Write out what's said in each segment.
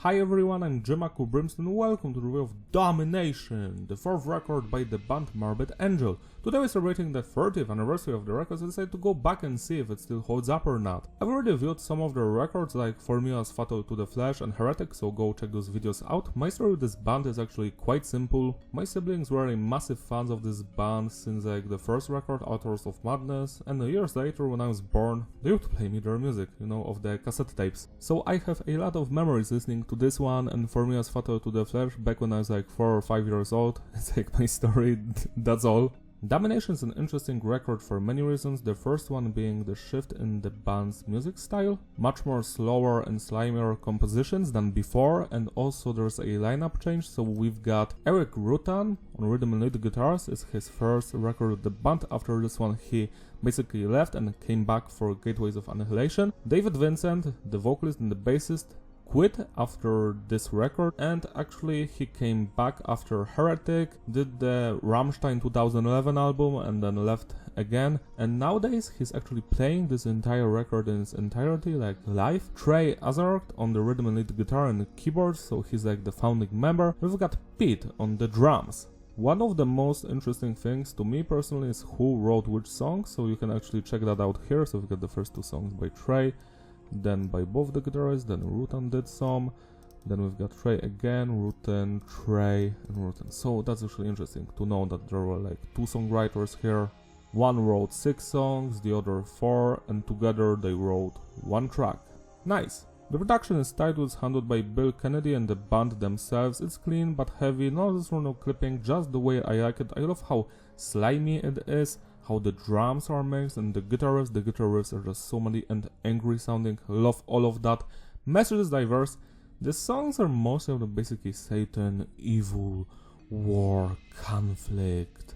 Hi everyone, I'm Jemaku Brimstone and welcome to the review of Domination, the fourth record by the band Morbid Angel. Today we're celebrating the 30th anniversary of the record, so I decided to go back and see if it still holds up or not. I've already viewed some of their records like Formulas Fatal to the Flesh and Heretic, so go check those videos out. My story with this band is actually quite simple. My siblings were massive fans of this band since like the first record, Authors of Madness, and years later when I was born, they would play me their music, of the cassette tapes. So I have a lot of memories listening to this one and Formulas Fatal to the Flesh back when I was like 4 or 5 years old. It's like my story, that's all. Domination is an interesting record for many reasons, the first one being the shift in the band's music style, much more slower and slimier compositions than before, and also there's a lineup change, so we've got Eric Rutan on rhythm and lead guitars. It's his first record with the band. After this one he basically left and came back for Gateways of Annihilation. David Vincent, the vocalist and the bassist, quit after this record, and actually he came back after Heretic, did the Rammstein 2011 album and then left again, and nowadays he's actually playing this entire record in its entirety, like live. Trey Azark on the rhythm and lead guitar and keyboards, so he's like the founding member. We've got Pete on the drums. One of the most interesting things to me personally is who wrote which songs, so you can actually check that out here. So we've got the first two songs by Trey, then by both the guitarists, then Rutan did some, then we've got Trey again, Rutan, Trey, and Rutan. So that's actually interesting to know that there were like two songwriters here. One wrote 6 songs, the other 4, and together they wrote one track. Nice! The production is tight, was handled by Bill Kennedy and the band themselves. It's clean but heavy, no no clipping, just the way I like it. I love how slimy it is, how the drums are mixed, and the guitar riffs are just so many and angry sounding. Love all of that. Message is diverse. The songs are mostly of the basically Satan, evil, war, conflict.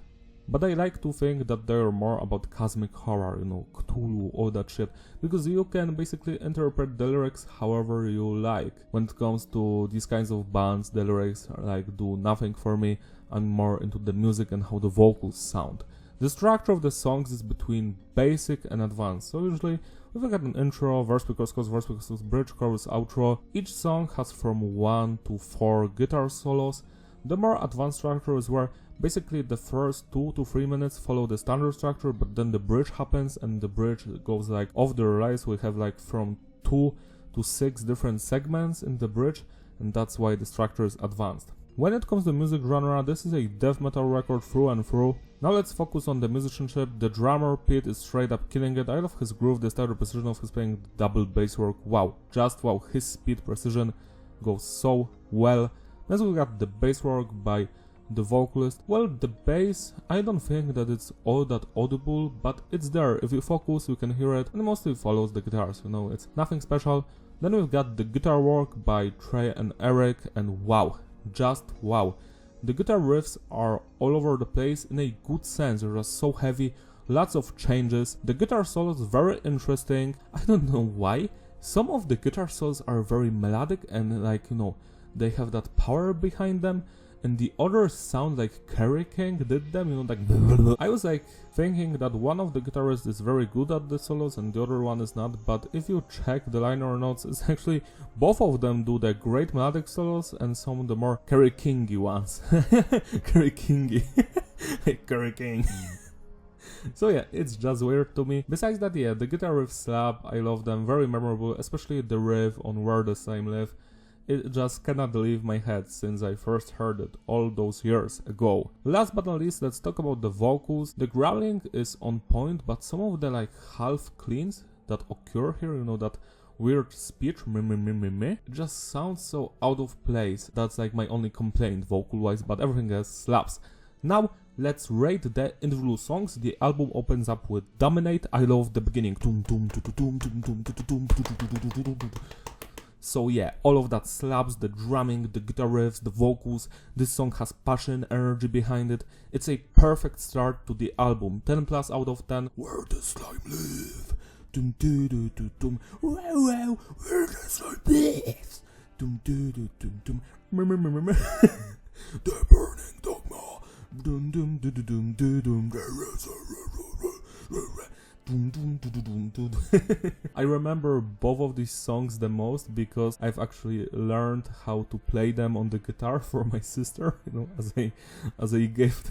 But I like to think that they're more about cosmic horror, Cthulhu, all that shit, because you can basically interpret the lyrics however you like. When it comes to these kinds of bands, the lyrics do nothing for me. I'm more into the music and how the vocals sound. The structure of the songs is between basic and advanced, so usually we've got an intro, verse, pre-chorus, bridge, chorus, outro. Each song has from 1 to 4 guitar solos. The more advanced structure is where basically the first 2 to 3 minutes follow the standard structure, but then the bridge happens and the bridge goes off the rails. We have from 2 to 6 different segments in the bridge, and that's why the structure is advanced. When it comes to music genre, this is a death metal record through and through. Now let's focus on the musicianship. The drummer Pete is straight up killing it. I love his groove, the style, the precision of his playing, double bass work. Wow, just wow, his speed, precision goes so well. Then we got the bass work by the vocalist. Well, the bass, I don't think that it's all that audible, but it's there. If you focus, you can hear it, and mostly follows the guitars, it's nothing special. Then we've got the guitar work by Trey and Eric, and wow. Just wow. The guitar riffs are all over the place in a good sense. They're just so heavy, lots of changes. The guitar solos very interesting. I don't know why. Some of the guitar solos are very melodic and they have that power behind them, and the others sound like Kerry King did them, I was thinking that one of the guitarists is very good at the solos and the other one is not, but if you check the liner notes, it's actually both of them do the great melodic solos and some of the more Kerry Kingy ones. Kerry Kingy. Kerry King. So yeah, it's just weird to me. Besides that, yeah, the guitar riffs slap, I love them, very memorable, especially the riff on Where the Same Live. It just cannot leave my head since I first heard it all those years ago. Last but not least, let's talk about the vocals. The growling is on point, but some of the half cleans that occur here, that weird speech, it just sounds so out of place. That's my only complaint vocal wise, but everything else slaps. Now let's rate the individual songs. The album opens up with Dominate. I love the beginning. So yeah, all of that slaps, the drumming, the guitar riffs, the vocals. This song has passion, energy behind it. It's a perfect start to the album. 10 plus out of 10. Where the slime live? Dum dum dum dum dum. Wow, where the slime lives? Dum dum dum dum dum. The burning dogma. Dum dum dum dum dum dum. I remember both of these songs the most because I've actually learned how to play them on the guitar for my sister, you know, as a gift.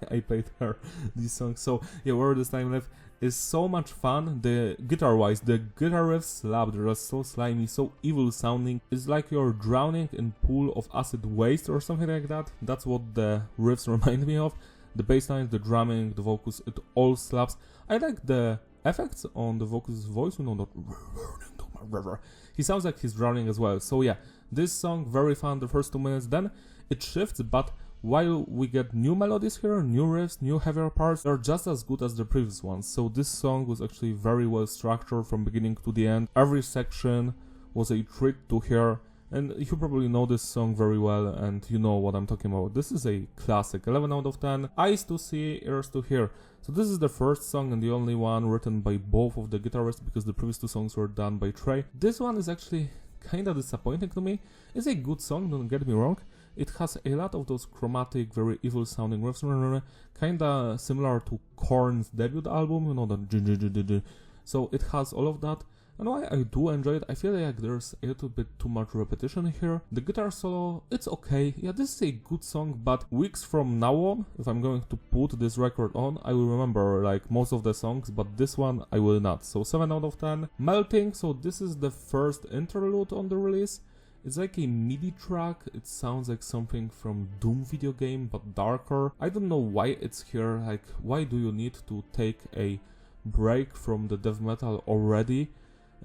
I paid her these songs. So yeah, Where This Time Live is so much fun. The guitar-wise, the guitar riffs slap. They're just so slimy, so evil sounding. It's like you're drowning in pool of acid waste or something like that. That's what the riffs remind me of. The bass line, the drumming, the vocals, it all slaps. I like the effects on the vocalist's voice, you know, that he sounds like he's drowning as well. So yeah, this song, very fun the first 2 minutes, then it shifts, but while we get new melodies here, new riffs, new heavier parts, they're just as good as the previous ones. So this song was actually very well structured from beginning to the end. Every section was a treat to hear, and you probably know this song very well and you know what I'm talking about. This is a classic, 11 out of 10, eyes to see, ears to hear. So this is the first song and the only one written by both of the guitarists because the previous 2 songs were done by Trey. This one is actually kinda disappointing to me. It's a good song, don't get me wrong. It has a lot of those chromatic, very evil sounding riffs, kinda similar to Korn's debut album, you know, the so it has all of that. And why I do enjoy it, I feel like there's a little bit too much repetition here. The guitar solo, it's okay. Yeah, this is a good song, but weeks from now on, if I'm going to put this record on, I will remember like most of the songs, but this one I will not. So 7 out of 10. Melting, so this is the first interlude on the release. It's like a MIDI track. It sounds like something from Doom video game, but darker. I don't know why it's here, like why do you need to take a break from the death metal already?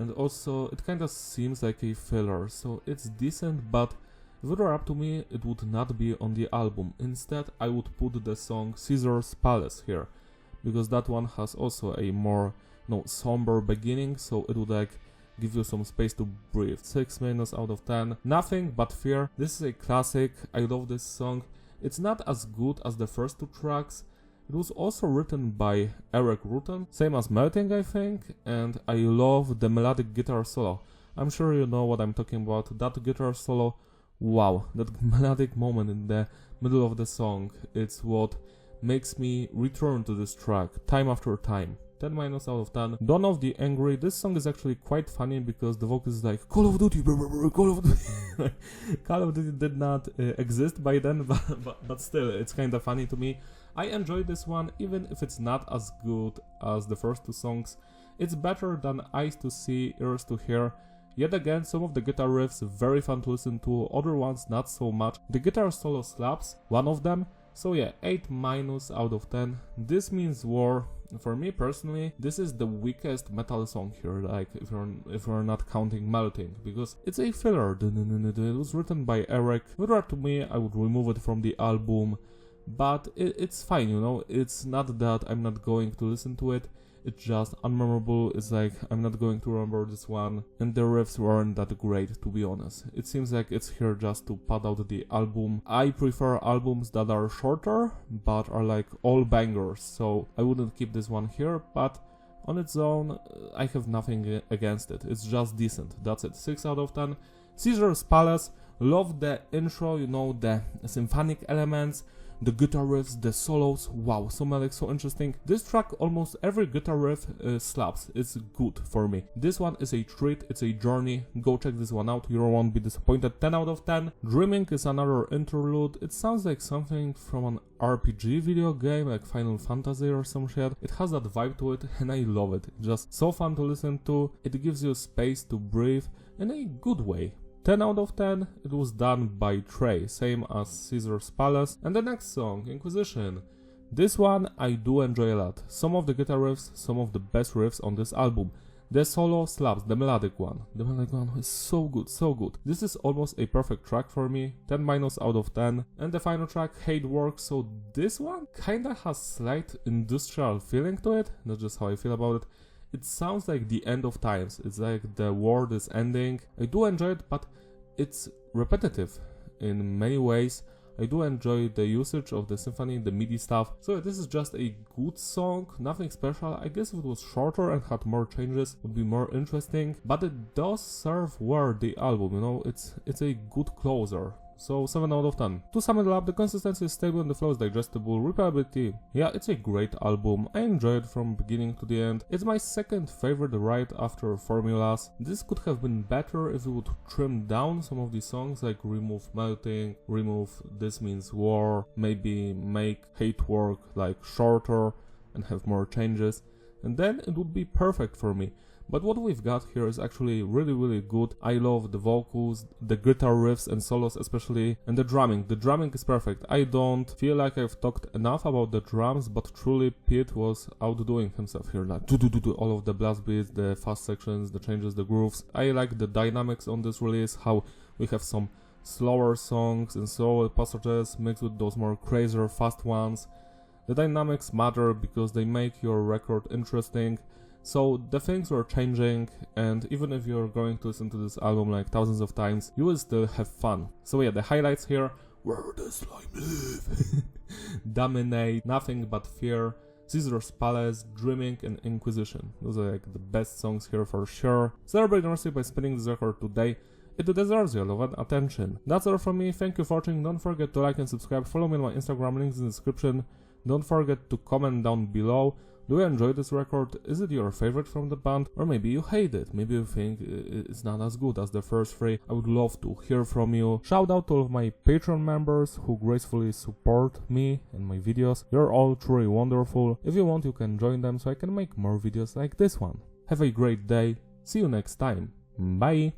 And also, it kind of seems like a filler, so it's decent, but if it were up to me, it would not be on the album. Instead, I would put the song Caesar's Palace here, because that one has also a more, somber beginning, so it would like give you some space to breathe. 6- out of 10. Nothing But Fear. This is a classic. I love this song. It's not as good as the first 2 tracks. It was also written by Eric Rutan, same as Melting, I think, and I love the melodic guitar solo. I'm sure you know what I'm talking about. That guitar solo, wow, that melodic moment in the middle of the song, it's what makes me return to this track time after time. 10- out of 10. Dawn of the Angry. This song is actually quite funny because the voice is like Call of Duty, Call of Duty. Call of Duty did not exist by then, but still, it's kind of funny to me. I enjoy this one, even if it's not as good as the first 2 songs. It's better than Eyes to See, Ears to Hear. Yet again, some of the guitar riffs very fun to listen to, other ones not so much. The guitar solo slaps, one of them. So yeah, 8- out of 10. This Means War. For me personally, this is the weakest metal song here, like if you're not counting Melting, because it's a filler. It was written by Eric. If it were to me, I would remove it from the album, but it's fine, you know. It's not that I'm not going to listen to it. It's just unmemorable. It's like I'm not going to remember this one, and the riffs weren't that great, to be honest. It seems like it's here just to pad out the album. I prefer albums that are shorter but are like all bangers, so I wouldn't keep this one here, but on its own I have nothing against it. It's just decent. That's it. 6 out of 10. Caesar's Palace. Love the intro, you know, the symphonic elements, the guitar riffs, the solos, wow, so melodic, so interesting. This track, almost every guitar riff slaps. It's good for me. This one is a treat, it's a journey. Go check this one out, you won't be disappointed. 10 out of 10. Dreaming is another interlude. It sounds like something from an RPG video game, like Final Fantasy or some shit. It has that vibe to it, and I love it. Just so fun to listen to. It gives you space to breathe in a good way. 10 out of 10, it was done by Trey, same as Caesar's Palace. And the next song, Inquisition. This one I do enjoy a lot. Some of the guitar riffs, some of the best riffs on this album. The solo slaps, the melodic one. The melodic one is so good, so good. This is almost a perfect track for me, 10- out of 10. And the final track, Hate Works, so this one kinda has slight industrial feeling to it. That's just how I feel about it. It sounds like the end of times. It's like the world is ending. I do enjoy it, but it's repetitive in many ways. I do enjoy the usage of the symphony, the MIDI stuff. So this is just a good song, nothing special. I guess if it was shorter and had more changes, it would be more interesting. But it does serve well the album, you know. It's a good closer. so 7 out of 10. To sum it up, the consistency is stable and the flow is digestible. Replayability, yeah, it's a great album. I enjoyed it from beginning to the end. It's my second favorite right after Formulas. This could have been better if we would trim down some of these songs, like remove Melting, remove This Means War, maybe make Hate Work like shorter and have more changes, and then it would be perfect for me. But what we've got here is actually really good. I love the vocals, the guitar riffs and solos especially, and the drumming. The drumming is perfect. I don't feel like I've talked enough about the drums, but truly Pete was outdoing himself here, like do all of the blast beats, the fast sections, the changes, the grooves. I like the dynamics on this release, how we have some slower songs and slower passages mixed with those more crazier fast ones. The dynamics matter because they make your record interesting. So the things were changing, and even if you're going to listen to this album like thousands of times, you will still have fun. So yeah, the highlights here: Where the Slime Live, Dominate, Nothing But Fear, Caesar's Palace, Dreaming, and Inquisition. Those are like the best songs here for sure. Celebrate Mercy by spinning this record today. It deserves your love and attention. That's all from me. Thank you for watching. Don't forget to like and subscribe. Follow me on my Instagram, links in the description. Don't forget to comment down below. Do you enjoy this record? Is it your favorite from the band? Or maybe you hate it, maybe you think it's not as good as the first three. I would love to hear from you. Shout out to all of my Patreon members who gracefully support me and my videos. You're all truly wonderful. If you want, you can join them so I can make more videos like this one. Have a great day. See you next time. Bye!